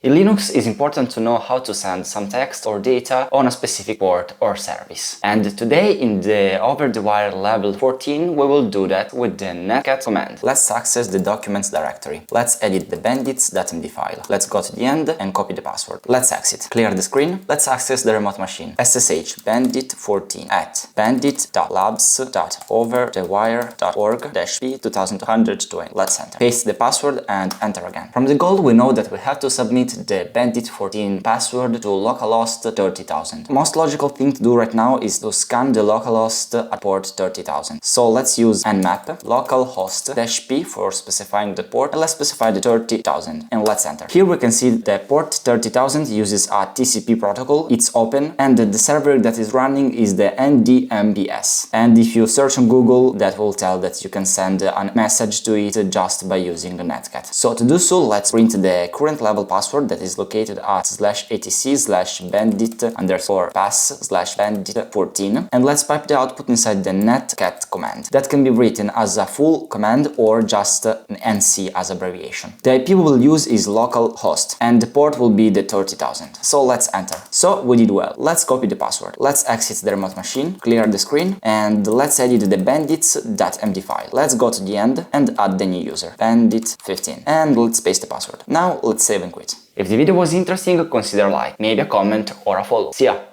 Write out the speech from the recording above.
In Linux, it's important to know how to send some text or data on a specific port or service. And today, in the over-the-wire level 14, we will do that with the netcat command. Let's access the documents directory. Let's edit the bandits.md file. Let's go to the end and copy the password. Let's exit. Clear the screen. Let's access the remote machine. SSH bandit14 at bandit.labs.overthewire.org-p2220. Let's enter. Paste the password and enter again. From the goal, we know that we have to submit the Bandit14 password to localhost 30,000. Most logical thing to do right now is to scan the localhost at port 30,000. So let's use nmap localhost-p for specifying the port, and let's specify the 30,000 and let's enter. Here we can see the port 30,000 uses a TCP protocol, it's open, and the server that is running is the NDMBS. And if you search on Google, that will tell that you can send a message to it just by using the netcat. So to do so, let's print the current level password that is located at /etc/bandit_pass/bandit14, and let's pipe the output inside the netcat command. That can be written as a full command or just an NC as abbreviation. The IP we will use is localhost and the port will be the 30,000. So let's enter. So we did well. Let's copy the password. Let's exit the remote machine, clear the screen, and let's edit the bandits.md file. Let's go to the end and add the new user, bandit15, and let's paste the password. Now let's save and quit. If the video was interesting, consider a like, maybe a comment or a follow. See ya!